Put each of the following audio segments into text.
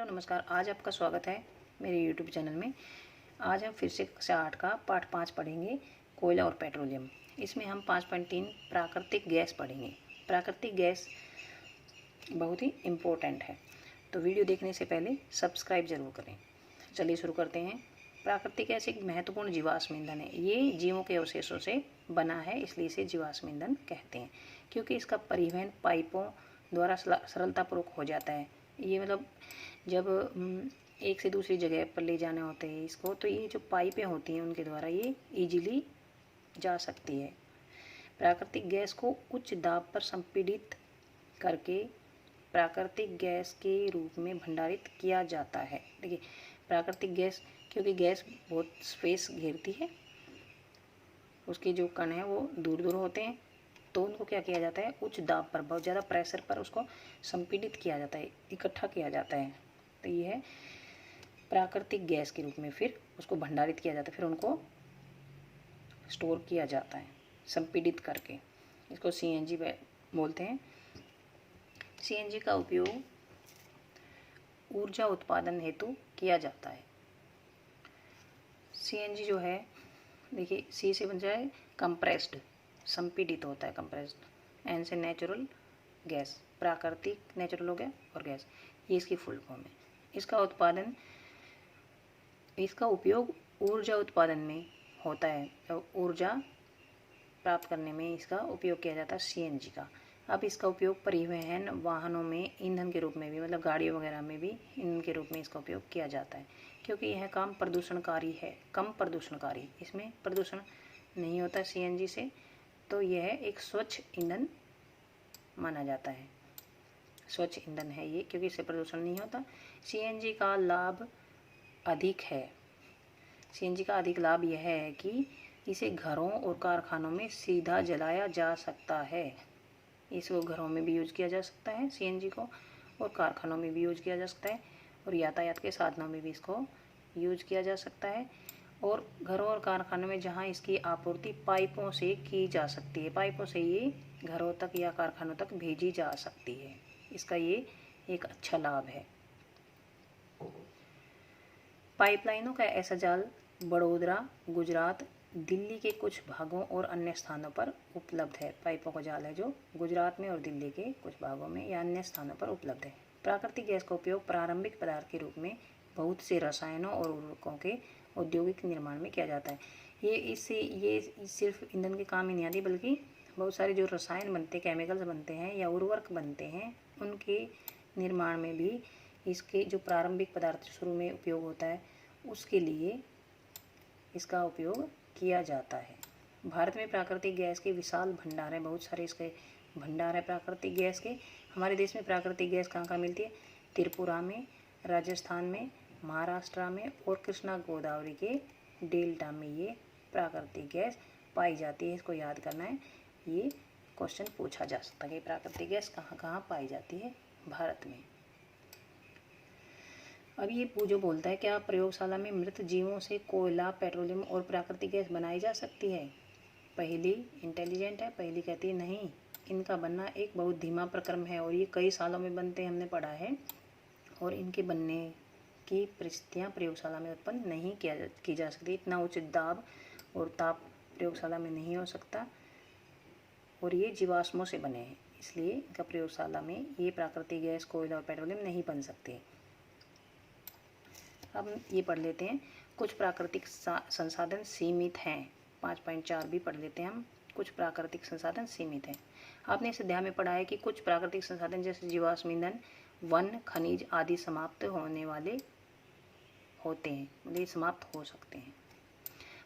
Hello नमस्कार। आज आपका स्वागत है मेरे यूट्यूब चैनल में। आज हम फिर से कक्षा 8 का पाठ 5 पढ़ेंगे, कोयला और पेट्रोलियम। इसमें हम 5.3 प्राकृतिक गैस पढ़ेंगे। प्राकृतिक गैस बहुत ही इम्पोर्टेंट है, तो वीडियो देखने से पहले सब्सक्राइब जरूर करें। चलिए शुरू करते हैं। प्राकृतिक गैस एक महत्वपूर्ण जीवाश्म ईंधन है। ये जीवों के अवशेषों से बना है, इसलिए इसे जीवाश्म ईंधन कहते हैं, क्योंकि इसका परिवहन पाइपों द्वारा सरलतापूर्वक हो जाता है। ये मतलब जब एक से दूसरी जगह पर ले जाने होते हैं इसको, तो ये जो पाइपें होती हैं उनके द्वारा ये इजीली जा सकती है। प्राकृतिक गैस को उच्च दाब पर संपीड़ित करके प्राकृतिक गैस के रूप में भंडारित किया जाता है। देखिए, प्राकृतिक गैस, क्योंकि गैस बहुत स्पेस घेरती है, उसके जो कण हैं वो दूर दूर होते हैं, तो उनको क्या किया जाता है, उच्च दाब पर, बहुत ज़्यादा प्रेशर पर उसको संपीड़ित किया जाता है, इकट्ठा किया जाता है। तो ये है प्राकृतिक गैस के रूप में फिर उसको भंडारित किया जाता है, फिर उनको स्टोर किया जाता है संपीड़ित करके। इसको सीएनजी बोलते हैं। सीएनजी का उपयोग ऊर्जा उत्पादन हेतु किया जाता है। सीएनजी जो है, देखिए, सी से बन जाए कंप्रेस्ड, संपीड़ित होता है, कंप्रेस्ड। एन से नेचुरल गैस, प्राकृतिक नेचुरल हो गया, और गैस ये इसकी फुल फॉर्म है। इसका उपयोग ऊर्जा उत्पादन में होता है, तो ऊर्जा प्राप्त करने में इसका उपयोग किया जाता है सीएनजी का। अब इसका उपयोग परिवहन वाहनों में ईंधन के रूप में भी, मतलब गाड़ियों वगैरह में भी ईंधन के रूप में इसका उपयोग किया जाता है, क्योंकि यह कम प्रदूषणकारी है, कम प्रदूषणकारी, इसमें प्रदूषण नहीं होता सीएनजी से, तो यह एक स्वच्छ ईंधन माना जाता है। स्वच्छ ईंधन है ये, क्योंकि इससे प्रदूषण नहीं होता। सीएनजी का लाभ अधिक है। सीएनजी का अधिक लाभ यह है कि इसे घरों और कारखानों में सीधा जलाया जा सकता है। इसको घरों में भी यूज किया जा सकता है सीएनजी को, और कारखानों में भी यूज किया जा सकता है, और यातायात के साधनों में भी इसको यूज किया जा सकता है। और घरों और कारखानों में जहाँ इसकी आपूर्ति पाइपों से की जा सकती है, पाइपों से ये घरों तक या कारखानों तक भेजी जा सकती है। इसका ये एक अच्छा लाभ है। पाइपलाइनों का ऐसा जाल बड़ौदा, गुजरात, दिल्ली के कुछ भागों और अन्य स्थानों पर उपलब्ध है। पाइपों का जाल है जो गुजरात में और दिल्ली के कुछ भागों में या अन्य स्थानों पर उपलब्ध है। प्राकृतिक गैस का उपयोग प्रारंभिक पदार्थ के रूप में बहुत से रसायनों और उर्वरकों के औद्योगिक निर्माण में किया जाता है। ये सिर्फ ईंधन के काम ही नहीं आती, बल्कि बहुत सारे जो रसायन बनते, केमिकल्स बनते हैं या उर्वरक बनते हैं, उनके निर्माण में भी इसके जो प्रारंभिक पदार्थ शुरू में उपयोग होता है, उसके लिए इसका उपयोग किया जाता है। भारत में प्राकृतिक गैस के विशाल भंडार हैं, बहुत सारे इसके भंडार है प्राकृतिक गैस के। हमारे देश में प्राकृतिक गैस कहाँ कहाँ मिलती है? त्रिपुरा में, राजस्थान में, महाराष्ट्र में और कृष्णा गोदावरी के डेल्टा में ये प्राकृतिक गैस पाई जाती है। इसको याद करना है, ये क्वेश्चन पूछा जा सकता है कि प्राकृतिक गैस कहाँ कहाँ पाई जाती है भारत में। अब ये जो बोलता है, क्या प्रयोगशाला में मृत जीवों से कोयला, पेट्रोलियम और प्राकृतिक गैस बनाई जा सकती है? पहली इंटेलिजेंट है, पहली कहती है नहीं, इनका बनना एक बहुत धीमा प्रक्रम है और ये कई सालों में बनते, हमने पढ़ा है, और इनके बनने की परिस्थितियाँ प्रयोगशाला में उत्पन्न नहीं की जा सकती। इतना उच्च दाब और ताप प्रयोगशाला में नहीं हो सकता, और ये जीवाश्मों से बने हैं, इसलिए इनका प्रयोगशाला में ये प्राकृतिक गैस, कोयला और पेट्रोलियम नहीं बन सकते। अब ये पढ़ लेते हैं, कुछ प्राकृतिक संसाधन सीमित हैं। 5.4 भी पढ़ लेते हैं हम। कुछ प्राकृतिक संसाधन सीमित हैं। आपने इस अध्याय में पढ़ा है कि कुछ प्राकृतिक संसाधन जैसे जीवाश्म ईंधन, वन, खनिज आदि समाप्त होने वाले होते हैं, मतलब ये समाप्त हो सकते हैं।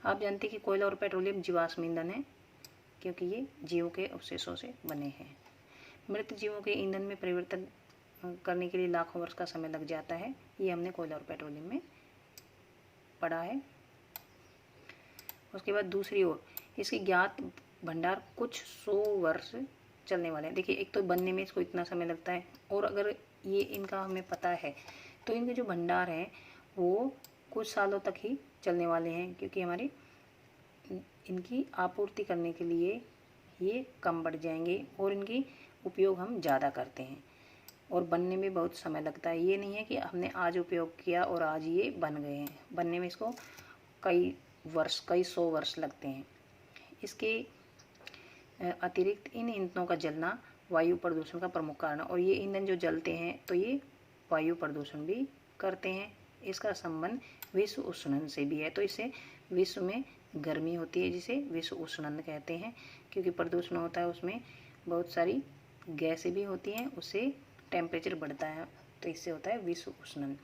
आप जानते हैं कि कोयला और पेट्रोलियम जीवाश्म ईंधन है, क्योंकि ये जीवों के अवशेषों से बने हैं। मृत जीवों के ईंधन में परिवर्तन करने के लिए लाखों वर्ष का समय लग जाता है। ये हमने कोयला और पेट्रोलियम में पढ़ा है। उसके बाद दूसरी ओर इसके ज्ञात भंडार कुछ 100 वर्ष चलने वाले हैं। देखिए, एक तो बनने में इसको इतना समय लगता है, और अगर ये इनका हमें पता है तो इनके जो भंडार हैं वो कुछ सालों तक ही चलने वाले हैं, क्योंकि हमारी इनकी आपूर्ति करने के लिए ये कम बढ़ जाएंगे और इनकी उपयोग हम ज़्यादा करते हैं। और बनने में बहुत समय लगता है। ये नहीं है कि हमने आज उपयोग किया और आज ये बन गए हैं, बनने में इसको कई वर्ष, कई 100 वर्ष लगते हैं। इसके अतिरिक्त इन ईंधनों का जलना वायु प्रदूषण का प्रमुख कारण है, और ये ईंधन जो जलते हैं तो ये वायु प्रदूषण भी करते हैं। इसका संबंध विश्व उष्णन से भी है, तो इससे विश्व में गर्मी होती है, जिसे विश्व उष्णन कहते हैं। क्योंकि प्रदूषण होता है उसमें बहुत सारी गैसें भी होती हैं, उससे टेम्परेचर बढ़ता है, तो इससे होता है विश्व उष्णन।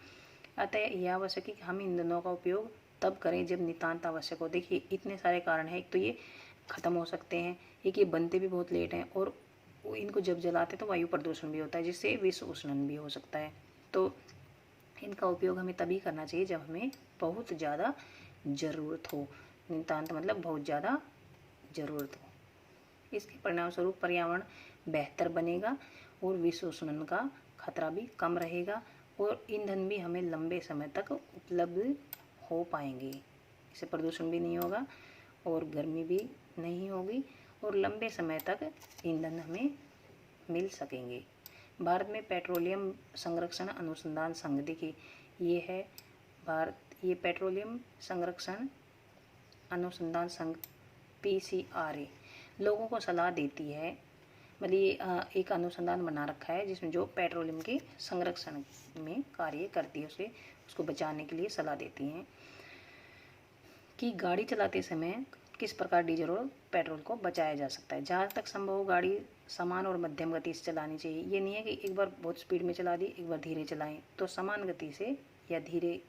अतः यह आवश्यक है कि हम ईंधनों का उपयोग तब करें जब नितांत आवश्यक हो। देखिए इतने सारे कारण हैं, एक तो ये ख़त्म हो सकते हैं, एक ये बनते भी बहुत लेट हैं, और इनको जब जलाते तो वायु प्रदूषण भी होता है, जिससे विश्व उष्णन भी हो सकता है। तो इनका उपयोग हमें तभी करना चाहिए जब हमें बहुत ज़्यादा ज़रूरत हो। नितांत मतलब बहुत ज़्यादा ज़रूरत हो। इसके परिणामस्वरूप पर्यावरण बेहतर बनेगा और विश्व उष्णन का खतरा भी कम रहेगा, और ईंधन भी हमें लंबे समय तक उपलब्ध हो पाएंगे। इससे प्रदूषण भी नहीं होगा और गर्मी भी नहीं होगी, और लंबे समय तक ईंधन हमें मिल सकेंगे। भारत में पेट्रोलियम संरक्षण अनुसंधान संघ, देखिए ये है भारत, ये पेट्रोलियम संरक्षण अनुसंधान संघ PCRA लोगों को सलाह देती है, मतलब ये एक अनुसंधान बना रखा है जिसमें जो पेट्रोलियम के संरक्षण में कार्य करती है, उसको बचाने के लिए सलाह देती हैं कि गाड़ी चलाते समय किस प्रकार डीजल और पेट्रोल को बचाया जा सकता है। जहाँ तक संभव हो गाड़ी समान और मध्यम गति से चलानी चाहिए। ये नहीं है कि एक बार बहुत स्पीड में चला दी, एक बार धीरे चलाएं, तो समान गति से या धीरे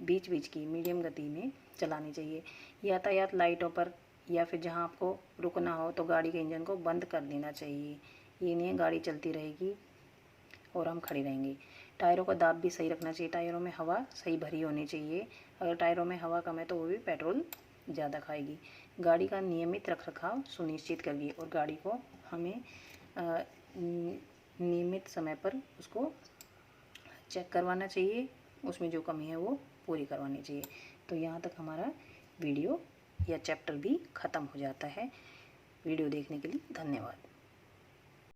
बीच बीच की मीडियम गति में चलानी चाहिए। यातायात लाइटों पर या फिर जहाँ आपको रुकना हो तो गाड़ी के इंजन को बंद कर देना चाहिए। ये नहीं है गाड़ी चलती रहेगी और हम खड़े रहेंगे। टायरों का दाब भी सही रखना चाहिए, टायरों में हवा सही भरी होनी चाहिए। अगर टायरों में हवा कम है तो वो भी पेट्रोल ज़्यादा खाएगी। गाड़ी का नियमित रखरखाव सुनिश्चित करिए, और गाड़ी को हमें नियमित समय पर उसको चेक करवाना चाहिए, उसमें जो कमी है वो पूरी करवानी चाहिए। तो यहाँ तक हमारा वीडियो या चैप्टर भी ख़त्म हो जाता है। वीडियो देखने के लिए धन्यवाद।